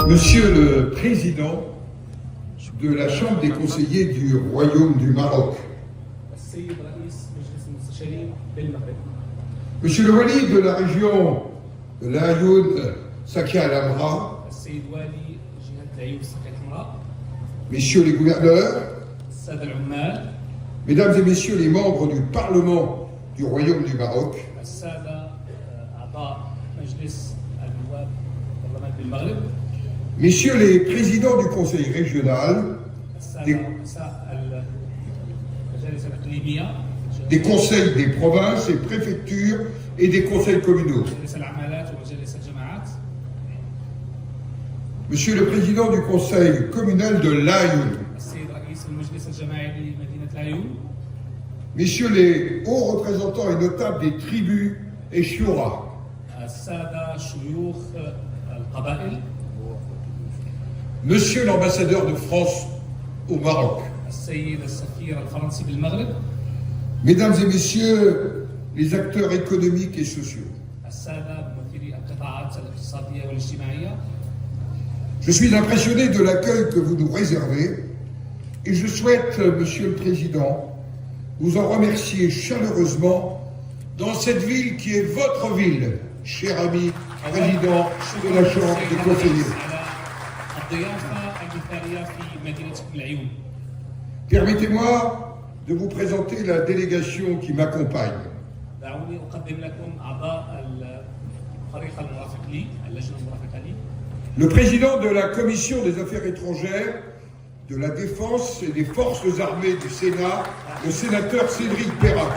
Monsieur le Président de la Chambre des conseillers du Royaume du Maroc, Monsieur le Wali de la région de l'Ayoun Sakia Al-Amra, Messieurs les gouverneurs, Mesdames et Messieurs les membres du Parlement du Royaume du Maroc, Messieurs les présidents du Conseil régional, des conseils des provinces et préfectures et des conseils communaux, Monsieur le président du conseil communal de l'Ayoun, Messieurs les hauts représentants et notables des tribus et shura, Monsieur l'ambassadeur de France au Maroc, Mesdames et Messieurs les acteurs économiques et sociaux, je suis impressionné de l'accueil que vous nous réservez et je souhaite, Monsieur le Président, vous en remercier chaleureusement dans cette ville qui est votre ville, cher ami président de la Chambre des conseillers. Permettez-moi de vous présenter la délégation qui m'accompagne. Le président de la Commission des Affaires étrangères, de la Défense et des Forces armées du Sénat, le sénateur Cédric Perrin.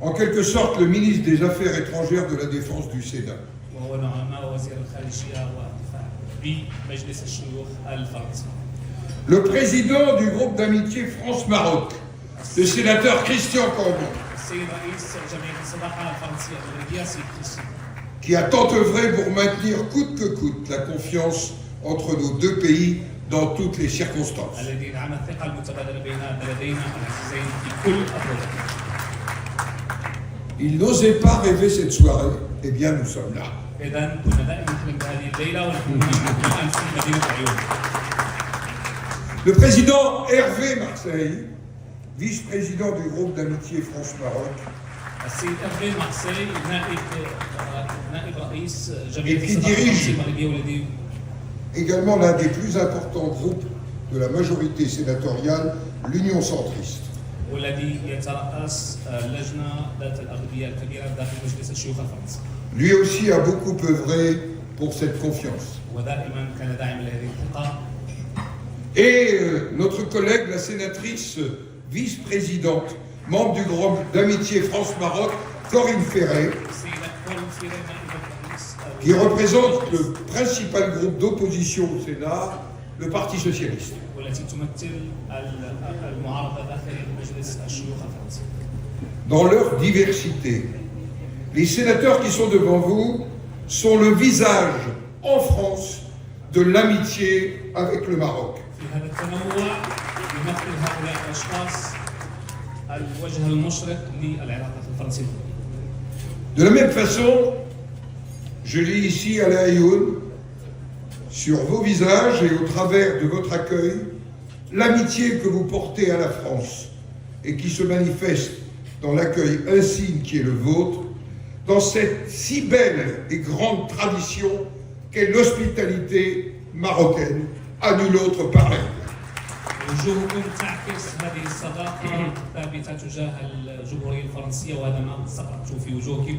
En quelque sorte, le ministre des Affaires étrangères de la Défense du Sénat. Le président du groupe d'amitié France-Maroc, le sénateur Christian Cambon, qui a tant œuvré pour maintenir coûte que coûte la confiance entre nos deux pays dans toutes les circonstances. Il n'osait pas rêver cette soirée, eh bien nous sommes là. Le président Hervé Marseille, vice-président du groupe d'amitié France-Maroc, et qui dirige également l'un des plus importants groupes de la majorité sénatoriale, l'Union centriste. Lui aussi a beaucoup œuvré pour cette confiance. Et notre collègue, la sénatrice vice-présidente, membre du groupe d'amitié France-Maroc, Corinne Ferré, qui représente le principal groupe d'opposition au Sénat, le Parti socialiste. Dans leur diversité, les sénateurs qui sont devant vous sont le visage en France de l'amitié avec le Maroc. De la même façon, je lis ici à l'Ayoun, sur vos visages et au travers de votre accueil, l'amitié que vous portez à la France et qui se manifeste dans l'accueil insigne qui est le vôtre, dans cette si belle et grande tradition qu'est l'hospitalité marocaine, à nul autre pareil. وجوهكم تعكس هذه الصداقة الثابتة تجاه الجمهورية الفرنسية وهذا ما سقط في وجوهكم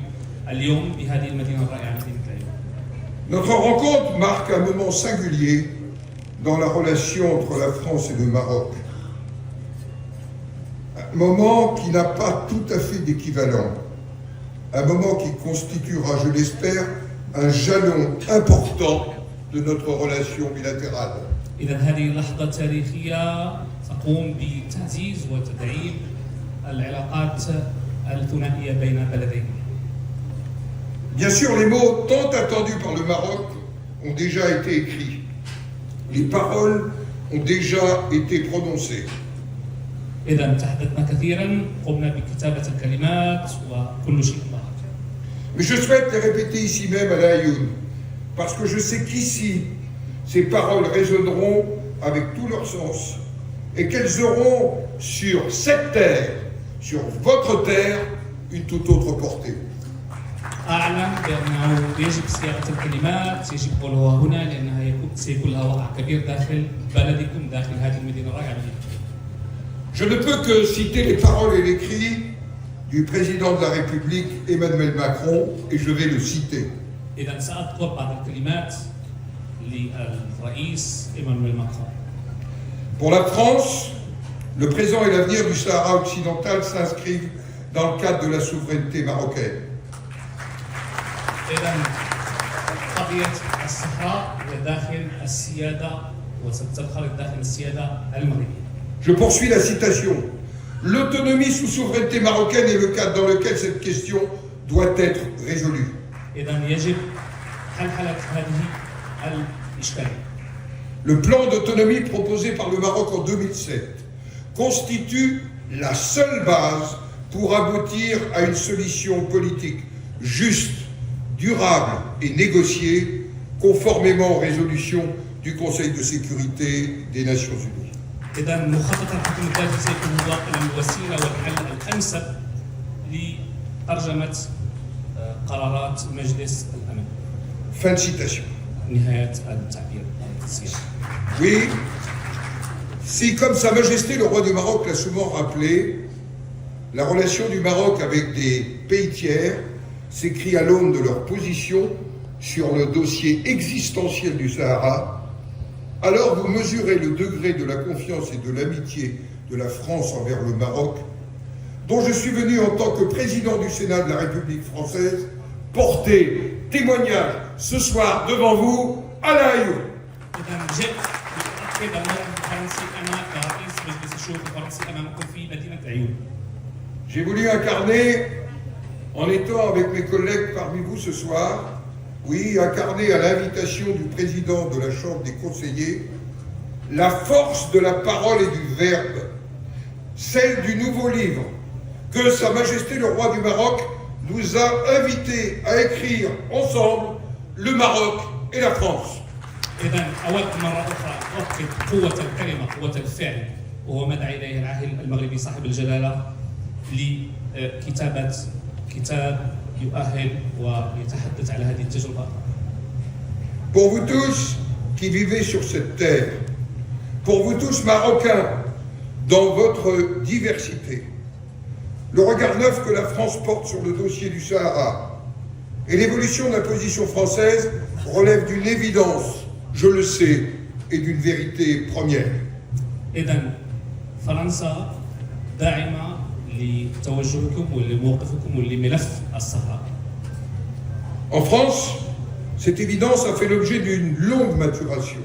اليوم بهذه المدينة الرائعة مدينة العيون. Notre rencontre marque un moment singulier dans la relation entre la France et le Maroc. Un moment qui n'a pas tout à fait d'équivalent. Un moment qui constituera, je l'espère, un jalon important de notre relation bilatérale. إذا هذه اللحظة التاريخية تقوم بتعزيز وتدعيم العلاقات الثنائية بين البلدين. Bien sûr, les mots tant attendus par le Maroc ont déjà été écrits. Les paroles ont déjà été prononcées. إذا تحدثنا كثيرا، قمنا بكتابة الكلمات وكل شيء ظهر. Mais je souhaite les répéter ici même à La Aïoun, parce que je sais qu'ici, ces paroles résonneront avec tout leur sens et qu'elles auront sur cette terre, sur votre terre, une toute autre portée. أعلم بأنه يجب صياغة الكلمات، يجب قولها هنا لأنها سيكون لها وقع كبير داخل بلدكم، داخل هذه المدينة الرائعة. Je ne peux que citer les paroles et les cris du président de la République Emmanuel Macron, et je vais le citer. إذا سأذكر بعض الكلمات للرئيس إيمانويل ماكرون. Pour la France, le présent et l'avenir du Sahara occidental s'inscrivent dans le cadre de la souveraineté marocaine. إذا قضية الصحراء هي داخل السيادة وستدخل داخل السيادة المغربية. Je poursuis la citation. L'autonomie sous souveraineté marocaine est le cadre dans lequel cette question doit être résolue. إذا يجب حلحلة هذه الإشكالية. Le plan d'autonomie proposé par le Maroc en 2007 constitue la seule base pour aboutir à une solution politique juste, durable et négociée, conformément aux résolutions du Conseil de sécurité des Nations Unies. إذا مخطط الحكم الذاتي سيكون هو الوسيلة والحل الأنسب لترجمة قرارات مجلس الأمن. Fin de citation. نهاية التعبير السياسي. Oui, si comme Sa Majesté le roi du Maroc l'a souvent rappelé, la relation du Maroc avec des pays tiers s'écrit à l'aune de leur position sur le dossier existentiel du Sahara, alors vous mesurez le degré de la confiance et de l'amitié de la France envers le Maroc, dont je suis venu en tant que président du Sénat de la République française porter témoignage ce soir devant vous à La Aïoun. J'ai voulu incarner, en étant avec mes collègues parmi vous ce soir, oui, incarner à l'invitation du président de la Chambre des conseillers, la force de la parole et du verbe, celle du nouveau livre que Sa Majesté le roi du Maroc nous a invités à écrire ensemble, le Maroc et la France. إذا أود مرة أخرى أؤكد قوة الكلمة، قوة الفعل، وهو ما دعا إليه العاهل المغربي صاحب الجلالة لكتابة كتاب يؤهل ويتحدث على هذه التجربة. Pour vous tous qui vivez sur cette terre, pour vous tous Marocains, dans votre diversité, le regard neuf que la France porte sur le dossier du Sahara et l'évolution de la position française relèvent d'une évidence, je le sais, et d'une vérité première. إذن فرنسا داعمة لتوجهكم ولموقفكم ولملف الصحراء. En France, cette évidence a fait l'objet d'une longue maturation.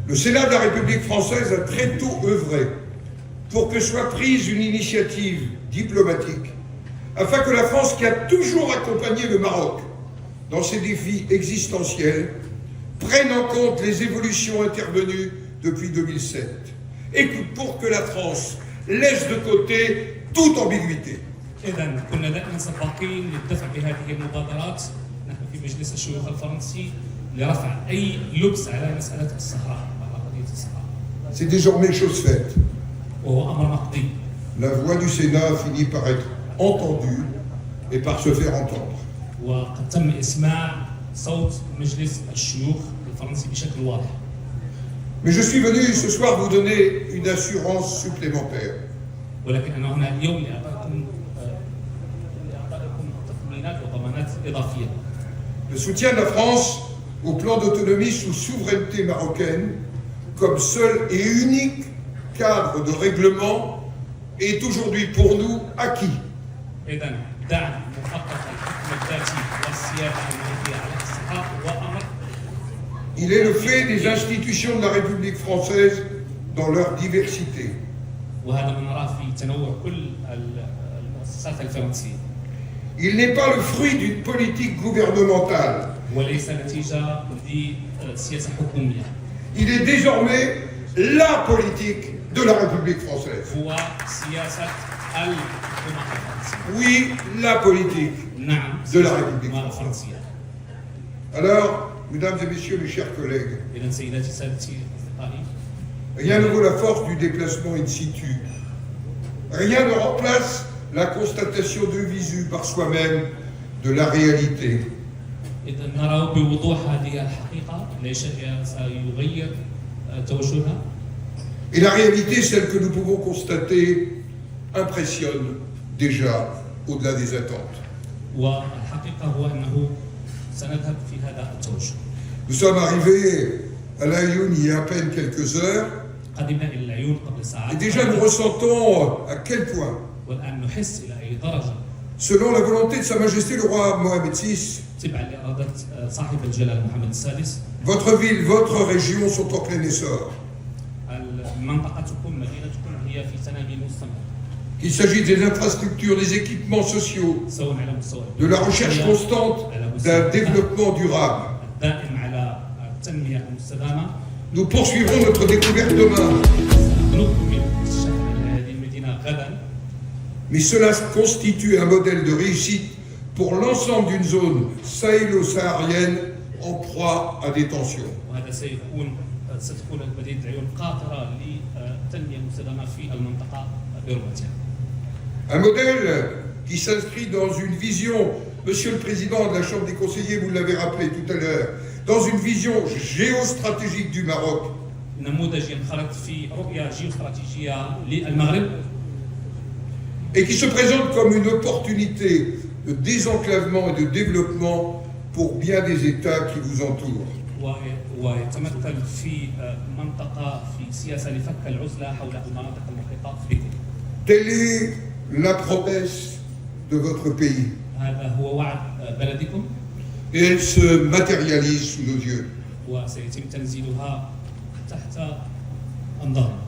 Le Sénat de la République française a très tôt œuvré pour que soit prise une initiative diplomatique afin que la France, qui a toujours accompagné le Maroc dans ses défis existentiels, prenne en compte les évolutions intervenues depuis 2007 et pour que la France laisse de côté toute ambiguïté. إذن كنا دائما سباقين للدفع بهذه المبادرات نحن في مجلس الشيوخ الفرنسي لرفع أي لبس على مسألة الصحراء، على قضية الصحراء. C'est désormais chose faite. وهو أمر مقضي. La voix du Sénat finit par être entendue et par se faire entendre. وقد تم إسماع صوت مجلس الشيوخ الفرنسي بشكل واضح. Mais je suis venu ce soir vous donner une assurance supplémentaire. ولكن أنا هنا اليوم لأعطيكم تطمينات وضمانات إضافية. Le soutien de la France au plan d'autonomie sous souveraineté marocaine, comme seul et unique cadre de règlement, est aujourd'hui pour nous acquis. إذن دعم محقق الحكم الذاتي والسيادة المغربية على الصحراء وأمر. Il est le fait des institutions de la République française dans leur diversité. وهذا ما نراه في تنوع كل المؤسسات الفرنسية. Il n'est pas le fruit d'une politique gouvernementale. وليس نتيجة لسياسة حكومية. Il est désormais la politique de la République française. هو سياسة الحكومة الفرنسية. Oui, la politique نعم de la République. الفرنسية. Alors, mesdames et messieurs, mes chers collègues, إذا سيداتي سادتي أصدقائي، rien ne vaut la force du déplacement in situ. Rien ne remplace la constatation de visu par soi-même de la réalité. إذا نرى بوضوح هذه الحقيقة، لا شيء سيغير توجهنا. Et la réalité, celle que nous pouvons constater, impressionne déjà au-delà des attentes. والحقيقة هو أنه سنذهب في هذا التوجه. Nous sommes arrivés à La Lyoune il y a à peine quelques heures, قدمنا إلى العيون قبل et ساعات. déjà nous ressentons à quel point, والآن نحس إلى أي درجة selon la volonté de Sa Majesté le roi Mohamed VI, تبعا لإرادة صاحب الجلالة محمد السادس، votre ville, votre région sont en plein essor. منطقتكم مدينتكم هي في تنامي مستمر، Qu'il s'agisse des infrastructures, des équipements sociaux, سواء على مستوى de la recherche constante d'un développement durable. الدائم على التنمية المستدامة. Nous poursuivrons notre découverte demain, نكمل اكتشاف هذه المدينة غدا، mais cela constitue un modèle de réussite pour l'ensemble d'une zone sahélo-saharienne en proie à des tensions. وهذا ستكون مدينة العيون قاطرة للتنمية المستدامة في المنطقة برمتها. Un modèle qui s'inscrit dans une vision, Monsieur le Président de la Chambre des conseillers, vous l'avez rappelé tout à l'heure, dans une vision géostratégique du Maroc. نموذج ينخرط في رؤية جيوستراتيجية للمغرب، Et qui se présente comme une opportunité de désenclavement et de développement pour bien des États qui vous entourent. ويتمثل في منطقة في سياسة لفك العزلة حول المناطق المحيطة بكم. Telle est la promesse de votre pays. هذا هو وعد بلدكم، Et elle se matérialise sous nos yeux. وسيتم تنزيلها تحت أنظارنا.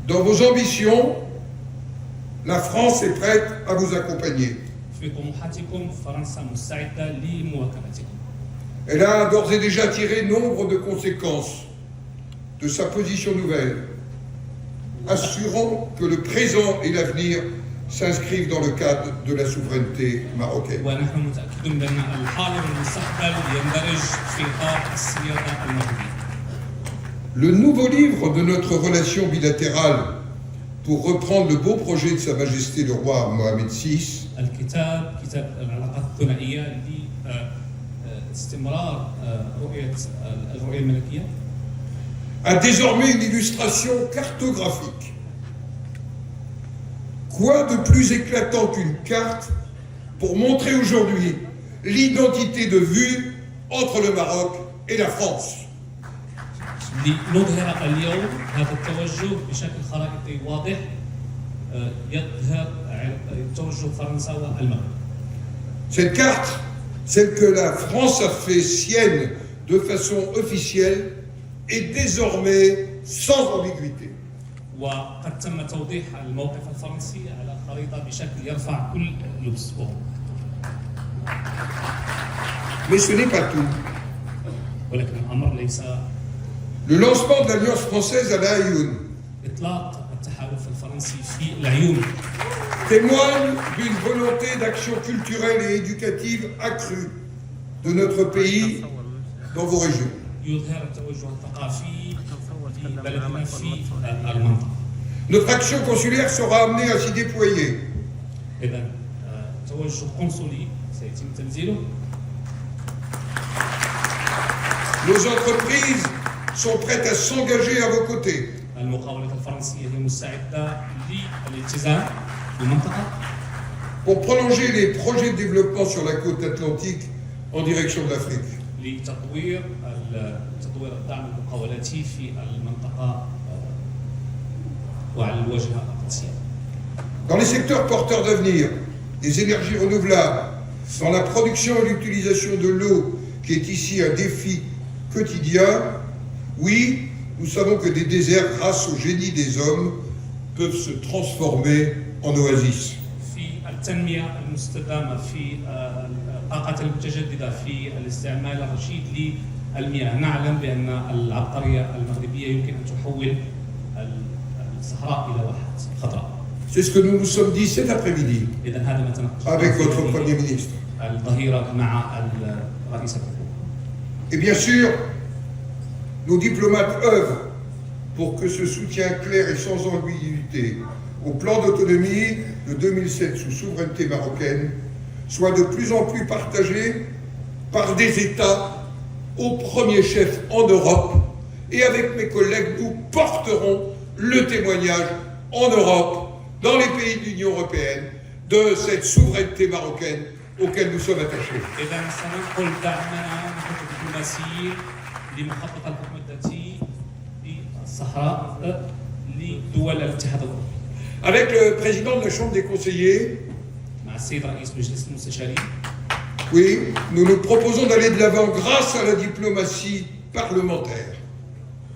Dans vos ambitions, la France est prête à vous accompagner. في طموحاتكم فرنسا مستعدة لمواكبتكم. Elle a d'ores et déjà tiré nombre de conséquences de sa position nouvelle, assurant que le présent et l'avenir s'inscrivent dans le cadre de la souveraineté marocaine. ونحن متأكدون بأن الحاضر والمستقبل يندرج في إطار السيادة المغربية. Le nouveau livre de notre relation bilatérale, pour reprendre le beau projet de Sa Majesté le roi Mohamed VI, الكتاب كتاب العلاقات الثنائية لاستمرار رؤية الرؤية الملكية، a désormais une illustration cartographique. Quoi de plus éclatant qu'une carte pour montrer aujourd'hui l'identité de vue entre le Maroc et la France. لنظهر اليوم هذا التوجه بشكل خرائطي واضح يظهر توجه فرنسا والمغرب. Cette carte, celle que la France a fait sienne de façon officielle, est désormais sans ambiguïté. وقد تم توضيح الموقف الفرنسي على خريطة بشكل يرفع كل لبس. Mais ce n'est pas tout. ولكن الأمر ليس. Le lancement de l'Alliance française à La Lyoune إطلاق التحالف الفرنسي في العيون témoigne d'une volonté d'action culturelle et éducative accrue de notre pays dans vos régions. يظهر التوجه الثقافي في بلدنا في المنطقة. Notre action consulaire sera amenée à s'y déployer. إذا توجه قنصلي سيتم تنزيله. Nos entreprises sont prêtes à s'engager à vos côtés. المقاولات الفرنسية هي مستعدة للالتزام بالمنطقة. Pour prolonger les projets de développement sur la côte atlantique en direction de l'Afrique. لتطوير الدعم المقاولاتي في المنطقة وعلى الواجهة الأطلسية. Dans les secteurs porteurs d'avenir, des énergies renouvelables, dans la production et l'utilisation de l'eau, qui est ici un défi quotidien, oui, nous savons que des déserts, grâce au génie des hommes, peuvent se transformer en oasis. في التنمية المستدامة في الطاقة المتجددة في الاستعمال الرشيد للمياه، نعلم بأن العبقرية المغربية يمكن أن تحول الصحراء إلى واحات خضراء. C'est ce que nous nous sommes dit cet après-midi إذا هذا ما تناقشنا avec فيه votre Premier ministre. الظهيرة مع رئيس الحكومة. Et bien sûr, nos diplomates œuvrent pour que ce soutien clair et sans ambiguïté au plan d'autonomie de 2007 sous souveraineté marocaine soit de plus en plus partagé par des États au premier chef en Europe. Et avec mes collègues, nous porterons le témoignage en Europe, dans les pays de l'Union européenne, de cette souveraineté marocaine auquel nous sommes attachés. إذا سننقل دعمنا نحن الدبلوماسيين لمخطط الحكم الذاتي للصحراء لدول الاتحاد الأوروبي. Avec le président de la Chambre des conseillers, مع السيد رئيس مجلس المستشارين. oui, nous nous proposons d'aller de l'avant grâce à la diplomatie parlementaire,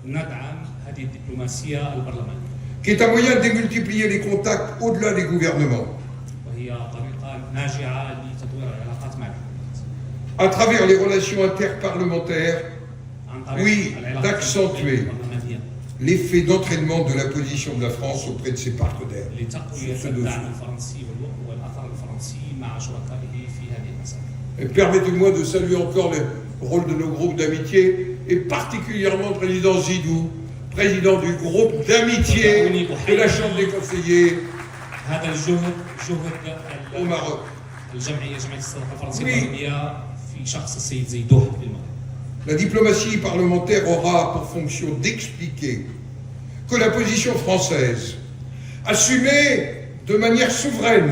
ندعم هذه الدبلوماسية البرلمانية. qui est un moyen de démultiplier les contacts au-delà des gouvernements, وهي طريقة ناجعة لتطوير العلاقات مع الحكومات. à travers les relations interparlementaires, عن طريق oui, العلاقات d'accentuer البرلمانية l'effet d'entraînement de la position de la France auprès de ses partenaires. لتقوية sur ce الدعم dossier. الفرنسي والأثر الفرنسي مع شركائه في هذه المسألة. Et permettez-moi de saluer encore le rôle de nos groupes d'amitié, et particulièrement le président Zidou, président du groupe d'amitié de la Chambre des conseillers هذا الجهد au Maroc. جمعية الصداقة الفرنسية Oui. المغربية في شخص السيد زيدوح في المغرب. La diplomatie parlementaire aura pour fonction d'expliquer que la position française, assumée de manière souveraine,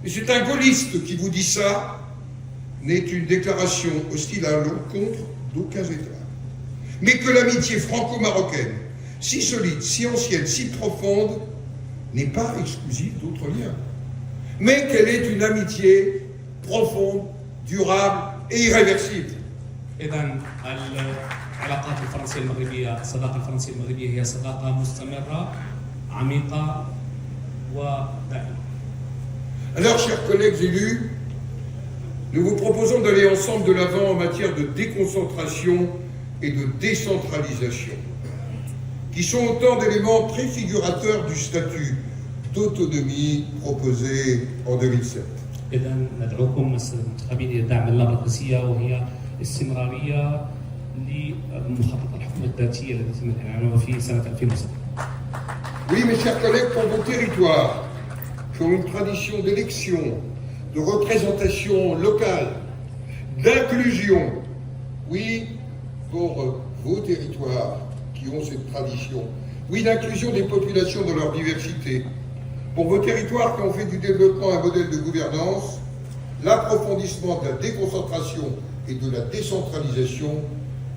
et c'est un gaulliste qui vous dit ça, n'est une déclaration hostile à l'encontre d'aucun État. Mais que l'amitié franco-marocaine, si solide, si ancienne, si profonde, n'est pas exclusive d'autres liens. Mais qu'elle est une amitié profonde, durable et irréversible. إذا العلاقات الفرنسية المغربية، الصداقة الفرنسية المغربية هي صداقة مستمرة عميقة ودائمة. Alors, chers collègues élus, nous vous proposons d'aller ensemble de l'avant en matière de déconcentration et de décentralisation, qui sont autant d'éléments préfigurateurs du statut d'autonomie proposé en 2007. إذا ندعوكم المنتخبين إلى دعم اللامركزية وهي استمرارية لمخطط الحكم الذاتي الذي تم الإعلان فيه سنة 2007. Oui, mes chers collègues, pour vos territoires qui ont une tradition d'élection, de représentation locale, d'inclusion, oui, pour vos territoires qui ont cette tradition, oui, d'inclusion des populations dans leur diversité, pour vos territoires qui ont fait du développement un modèle de gouvernance, l'approfondissement de la déconcentration et de la décentralisation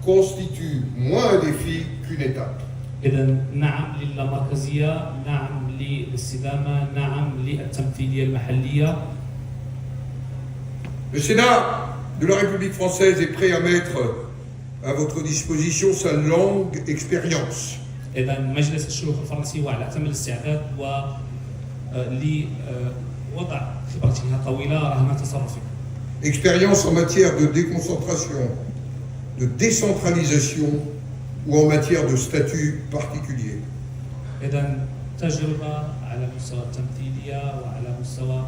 constitue moins un défi qu'une étape. إذا نعم للامركزية، نعم للاستدامة، نعم للتمثيلية المحلية. Le Sénat de la République française est prêt à mettre à votre disposition sa longue expérience. إذا مجلس الشيوخ الفرنسي هو على أتم الاستعداد لوضع خبرته الطويلة رهن تصرفه. Expérience en matière de déconcentration, de décentralisation ou en matière de statut particulier. إذا تجربة على مستوى التمثيلية وعلى مستوى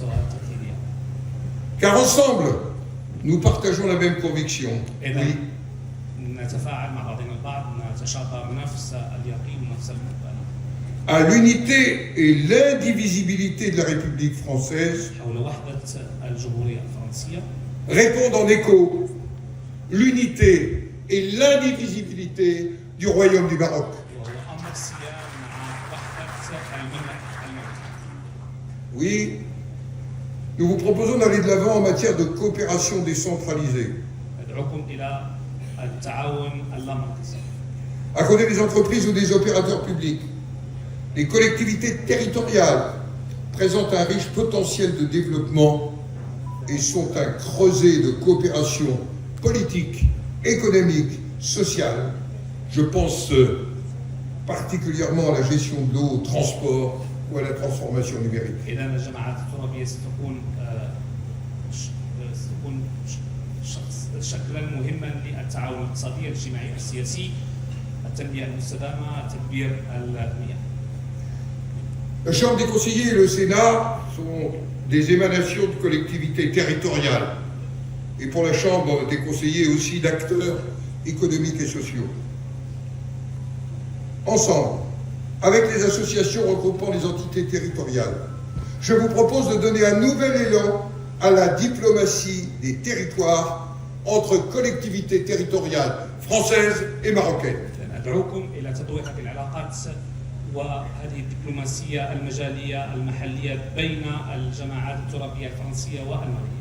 التمثيلية. Car ensemble, nous partageons la même conviction. إذا Oui, نتفاعل مع بعضنا البعض، نتشاطر نفس اليقين ونفس المبادئ à l'unité et l'indivisibilité de la République française حول وحدة الجمهورية الفرنسية. répondent en écho l'unité et l'indivisibilité du Royaume du Maroc. وهو أمر سيان مع وحدة المملكة. Oui, nous vous proposons d'aller de l'avant en matière de coopération décentralisée. أدعوكم إلى التعاون اللامركزي. À côté des entreprises ou des opérateurs publics, les collectivités territoriales présentent un riche potentiel de développement et sont un creuset de coopération politique, économique, sociale. Je pense particulièrement à la gestion de l'eau, au transport ou à la transformation numérique. إذا الجماعات الترابية ستكون شكلا مهما للتعاون الاقتصادي الاجتماعي والسياسي، التنمية المستدامة، تدبير المياه. La Chambre des conseillers et le Sénat sont des émanations de collectivités territoriales. Et pour la Chambre des conseillers aussi d'acteurs économiques et sociaux. Ensemble, avec les associations regroupant les entités territoriales, je vous propose de donner un nouvel élan à la diplomatie des territoires entre collectivités territoriales françaises et marocaines. أدعوكم إلى تطوير هذه العلاقات وهذه الدبلوماسية المجالية المحلية بين الجماعات الترابية الفرنسية والمغربية.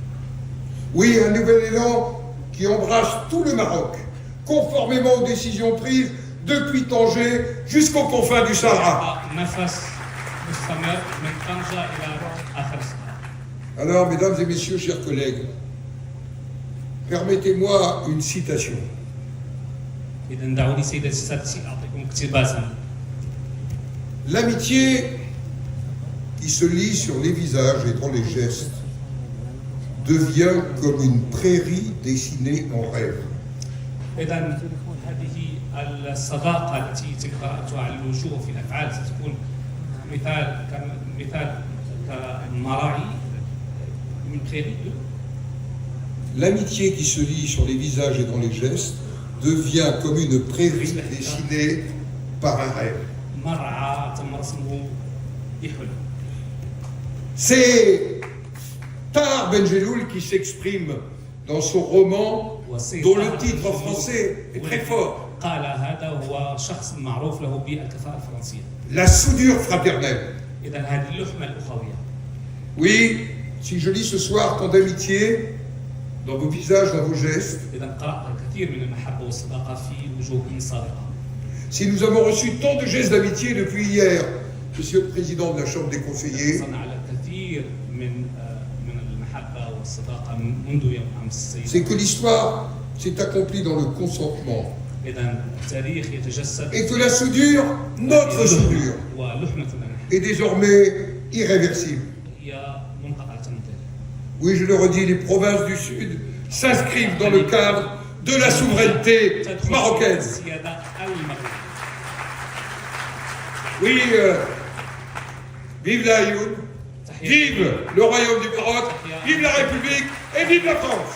Oui, un nouvel élan qui embrasse tout le Maroc, conformément aux décisions prises depuis Tanger jusqu'aux confins du Sahara. Alors, mesdames et messieurs, chers collègues, permettez-moi une citation. L'amitié qui se lit sur les visages et dans les gestes devient comme une prairie dessinée en rêve. إذن هذه الصداقة التي قرأتها على الوجوه في الأفعال ستكون مثال كالمراعي من prairie. L'amitié qui se lit sur les visages et dans les gestes devient comme une prairie dessinée par un rêve. C'est Tahar Benjeloul qui s'exprime dans son roman dont le titre français est très fort. La soudure fraternelle. Oui, si je lis ce soir tant d'amitié dans vos visages, dans vos gestes, si nous avons reçu tant de gestes d'amitié depuis hier, Monsieur le Président de la Chambre des conseillers, c'est que l'histoire s'est accomplie dans le consentement et que la soudure, notre soudure, est désormais irréversible. Oui, je le redis, les provinces du Sud s'inscrivent dans le cadre de la souveraineté marocaine. Oui, vive la Aïoun, vive le Royaume du Maroc, vive la République et vive la France.